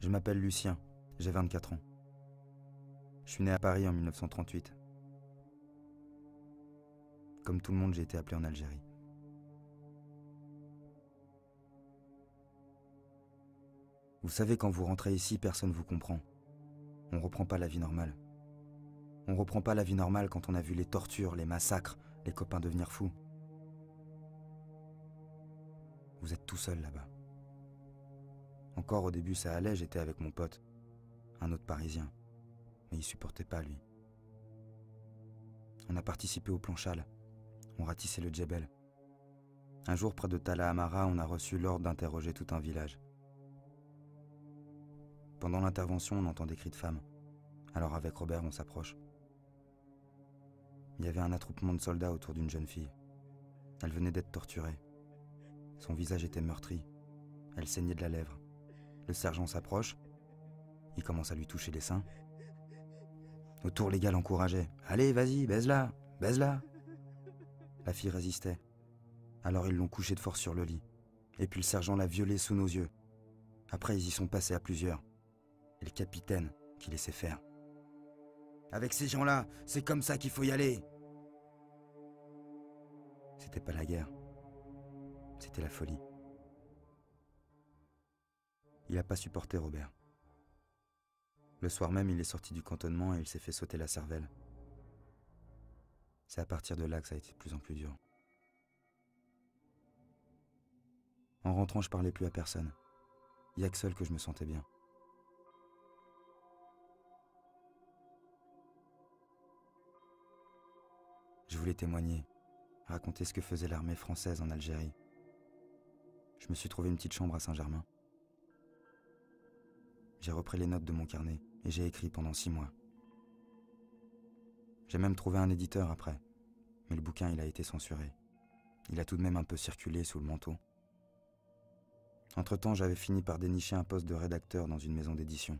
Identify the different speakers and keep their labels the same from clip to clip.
Speaker 1: Je m'appelle Lucien, j'ai 24 ans. Je suis né à Paris en 1938. Comme tout le monde, j'ai été appelé en Algérie. Vous savez, quand vous rentrez ici, personne ne vous comprend. On reprend pas la vie normale. On reprend pas la vie normale quand on a vu les tortures, les massacres, les copains devenir fous. Vous êtes tout seul là-bas. Encore au début ça allait, j'étais avec mon pote, un autre Parisien, mais il supportait pas lui. On a participé au plan Chal, on ratissait le Djebel. Un jour près de Tala Amara, on a reçu l'ordre d'interroger tout un village. Pendant l'intervention, on entend des cris de femmes. Alors avec Robert, on s'approche. Il y avait un attroupement de soldats autour d'une jeune fille. Elle venait d'être torturée. Son visage était meurtri. Elle saignait de la lèvre. Le sergent s'approche. Il commence à lui toucher les seins. Autour, les gars l'encourageaient. « Allez, vas-y, baise-la, baise-la !» La fille résistait. Alors ils l'ont couchée de force sur le lit. Et puis le sergent l'a violée sous nos yeux. Après, ils y sont passés à plusieurs. Et le capitaine qui laissait faire. « Avec ces gens-là, c'est comme ça qu'il faut y aller !» C'était pas la guerre. C'était la folie. Il n'a pas supporté Robert. Le soir même, il est sorti du cantonnement et il s'est fait sauter la cervelle. C'est à partir de là que ça a été de plus en plus dur. En rentrant, je parlais plus à personne. Il n'y a que seul que je me sentais bien. Je voulais témoigner, raconter ce que faisait l'armée française en Algérie. Je me suis trouvé une petite chambre à Saint-Germain. J'ai repris les notes de mon carnet et j'ai écrit pendant 6 mois. J'ai même trouvé un éditeur après, mais le bouquin il a été censuré. Il a tout de même un peu circulé sous le manteau. Entre-temps, j'avais fini par dénicher un poste de rédacteur dans une maison d'édition.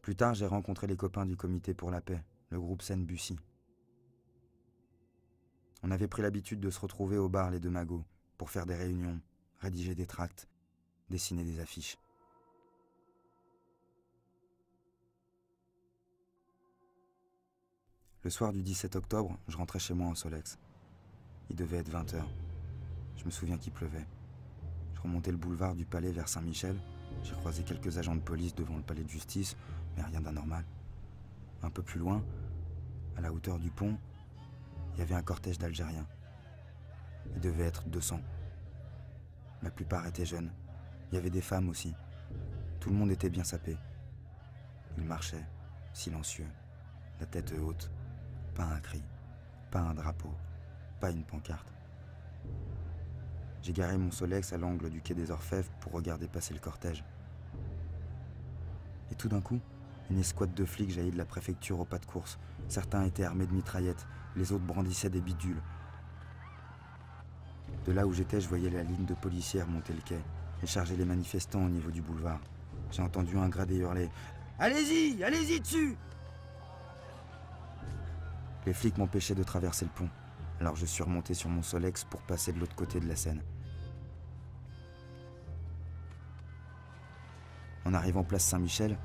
Speaker 1: Plus tard, j'ai rencontré les copains du Comité pour la paix, le groupe Seine-Bussy. On avait pris l'habitude de se retrouver au bar Les Deux Magots pour faire des réunions, rédiger des tracts, dessiner des affiches. Le soir du 17 octobre, je rentrais chez moi en Solex. Il devait être 20h. Je me souviens qu'il pleuvait. Je remontais le boulevard du Palais vers Saint-Michel. J'ai croisé quelques agents de police devant le palais de justice, mais rien d'anormal. Un peu plus loin, à la hauteur du pont, il y avait un cortège d'Algériens. Il devait être 200. La plupart étaient jeunes. Il y avait des femmes aussi. Tout le monde était bien sapé. Ils marchaient, silencieux, la tête haute. Pas un cri, pas un drapeau, pas une pancarte. J'ai garé mon Solex à l'angle du quai des Orfèvres pour regarder passer le cortège. Et tout d'un coup, une escouade de flics jaillit de la préfecture au pas de course. Certains étaient armés de mitraillettes, les autres brandissaient des bidules. De là où j'étais, je voyais la ligne de policiers monter le quai et charger les manifestants au niveau du boulevard. J'ai entendu un gradé hurler « Allez-y, allez-y dessus !» Les flics m'empêchaient de traverser le pont, alors je suis remonté sur mon Solex pour passer de l'autre côté de la Seine. En arrivant place Saint-Michel,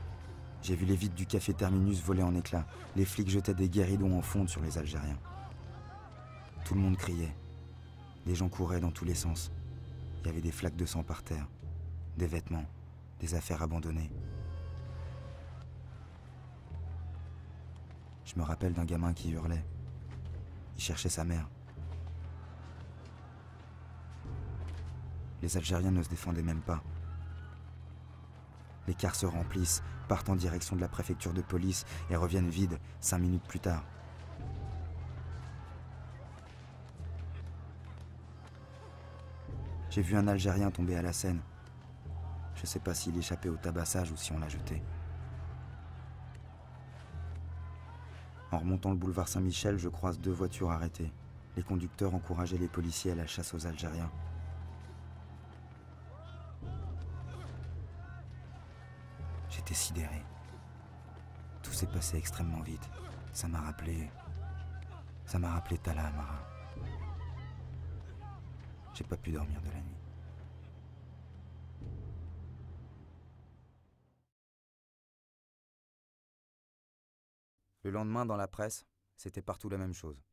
Speaker 1: j'ai vu les vitres du café Terminus voler en éclats. Les flics jetaient des guéridons en fonte sur les Algériens. Tout le monde criait. Des gens couraient dans tous les sens. Il y avait des flaques de sang par terre, des vêtements, des affaires abandonnées. Je me rappelle d'un gamin qui hurlait. Il cherchait sa mère. Les Algériens ne se défendaient même pas. Les cars se remplissent, partent en direction de la préfecture de police et reviennent vides 5 minutes plus tard. J'ai vu un Algérien tomber à la Seine. Je ne sais pas s'il échappait au tabassage ou si on l'a jeté. En remontant le boulevard Saint-Michel, je croise 2 voitures arrêtées. Les conducteurs encourageaient les policiers à la chasse aux Algériens. J'étais sidéré. Tout s'est passé extrêmement vite. Ça m'a rappelé Tala Amara. J'ai pas pu dormir de la nuit. Le lendemain, dans la presse, c'était partout la même chose.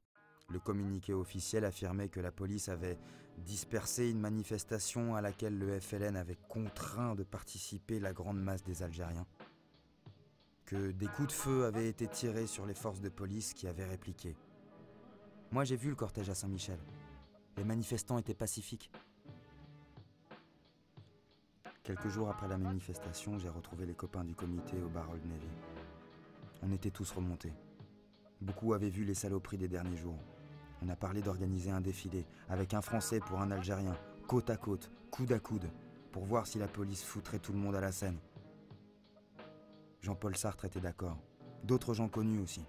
Speaker 1: Le communiqué officiel affirmait que la police avait dispersé une manifestation à laquelle le FLN avait contraint de participer la grande masse des Algériens. Que des coups de feu avaient été tirés sur les forces de police qui avaient répliqué. Moi, j'ai vu le cortège à Saint-Michel. Les manifestants étaient pacifiques. Quelques jours après la manifestation, j'ai retrouvé les copains du comité au bar Old Navy. On était tous remontés. Beaucoup avaient vu les saloperies des derniers jours. On a parlé d'organiser un défilé, avec un Français pour un Algérien, côte à côte, coude à coude, pour voir si la police foutrait tout le monde à la scène. Jean-Paul Sartre était d'accord. D'autres gens connus aussi.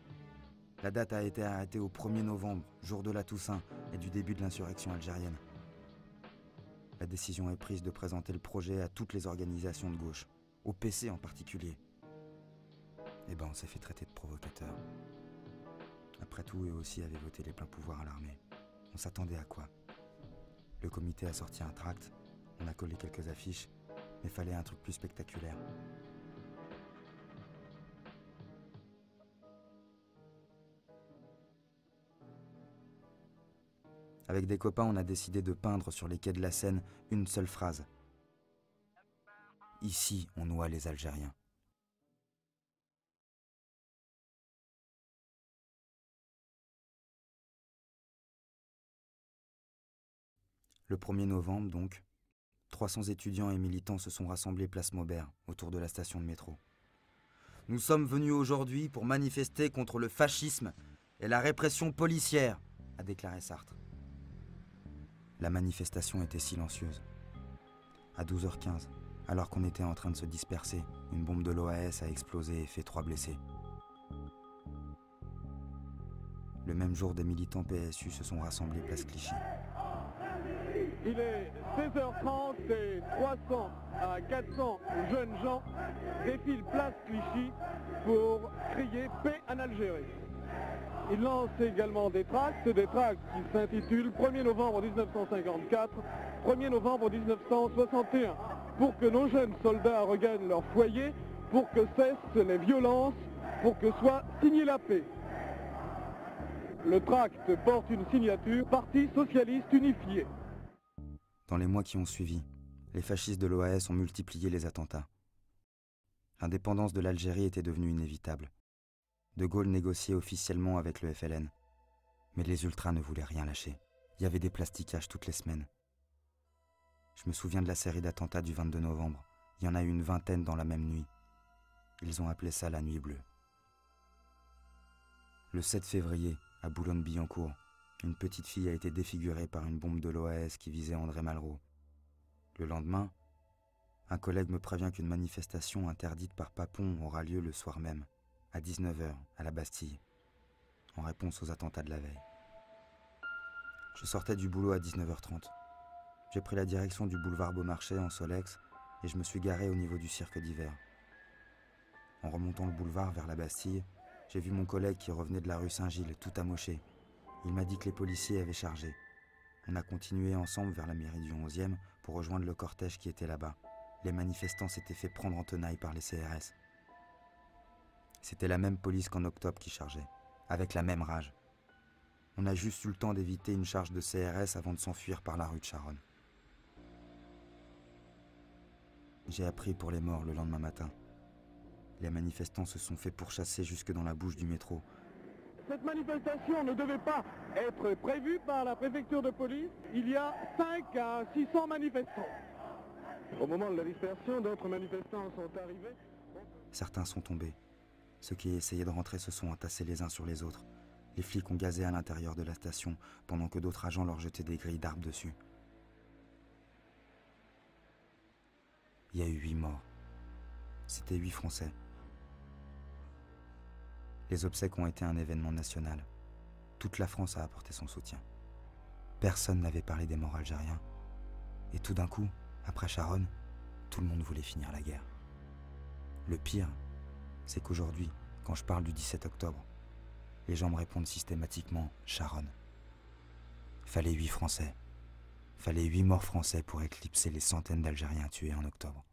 Speaker 1: La date a été arrêtée au 1er novembre, jour de la Toussaint et du début de l'insurrection algérienne. La décision est prise de présenter le projet à toutes les organisations de gauche, au PC en particulier. Eh ben, on s'est fait traiter de provocateurs. Après tout, eux aussi avaient voté les pleins pouvoirs à l'armée. On s'attendait à quoi? Le comité a sorti un tract, on a collé quelques affiches, mais fallait un truc plus spectaculaire. Avec des copains, on a décidé de peindre sur les quais de la Seine une seule phrase. Ici, on noie les Algériens. Le 1er novembre, donc, 300 étudiants et militants se sont rassemblés place Maubert, autour de la station de métro. Nous sommes venus aujourd'hui pour manifester contre le fascisme et la répression policière, a déclaré Sartre. La manifestation était silencieuse. À 12h15, alors qu'on était en train de se disperser, une bombe de l'OAS a explosé et fait 3 blessés. Le même jour, des militants PSU se sont rassemblés place Clichy.
Speaker 2: Il est 16h30 et 300 à 400 jeunes gens défilent place Clichy pour crier paix en Algérie. Il lance également des tracts qui s'intitulent 1er novembre 1954, 1er novembre 1961, pour que nos jeunes soldats regagnent leur foyer, pour que cessent les violences, pour que soit signée la paix. Le tract porte une signature Parti socialiste unifié.
Speaker 1: Dans les mois qui ont suivi, les fascistes de l'OAS ont multiplié les attentats. L'indépendance de l'Algérie était devenue inévitable. De Gaulle négociait officiellement avec le FLN. Mais les ultras ne voulaient rien lâcher. Il y avait des plastiquages toutes les semaines. Je me souviens de la série d'attentats du 22 novembre. Il y en a eu une vingtaine dans la même nuit. Ils ont appelé ça la nuit bleue. Le 7 février, à Boulogne-Billancourt, une petite fille a été défigurée par une bombe de l'OAS qui visait André Malraux. Le lendemain, un collègue me prévient qu'une manifestation interdite par Papon aura lieu le soir même, à 19h, à la Bastille, en réponse aux attentats de la veille. Je sortais du boulot à 19h30. J'ai pris la direction du boulevard Beaumarchais en Solex et je me suis garé au niveau du cirque d'hiver. En remontant le boulevard vers la Bastille, j'ai vu mon collègue qui revenait de la rue Saint-Gilles, tout amoché. Il m'a dit que les policiers avaient chargé. On a continué ensemble vers la mairie du 11e pour rejoindre le cortège qui était là-bas. Les manifestants s'étaient fait prendre en tenaille par les CRS. C'était la même police qu'en octobre qui chargeait, avec la même rage. On a juste eu le temps d'éviter une charge de CRS avant de s'enfuir par la rue de Charonne. J'ai appris pour les morts le lendemain matin. Les manifestants se sont fait pourchasser jusque dans la bouche du métro.
Speaker 2: Cette manifestation ne devait pas être prévue par la préfecture de police. Il y a 5 à 600 manifestants. Au moment de la dispersion, d'autres manifestants sont arrivés.
Speaker 1: Certains sont tombés. Ceux qui essayaient de rentrer se sont entassés les uns sur les autres. Les flics ont gazé à l'intérieur de la station, pendant que d'autres agents leur jetaient des grilles d'arbres dessus. Il y a eu 8 morts. C'était 8 Français. Les obsèques ont été un événement national. Toute la France a apporté son soutien. Personne n'avait parlé des morts algériens. Et tout d'un coup, après Charonne, tout le monde voulait finir la guerre. Le pire, c'est qu'aujourd'hui, quand je parle du 17 octobre, les gens me répondent systématiquement « Charonne ». Fallait 8 Français. Fallait 8 morts français pour éclipser les centaines d'Algériens tués en octobre.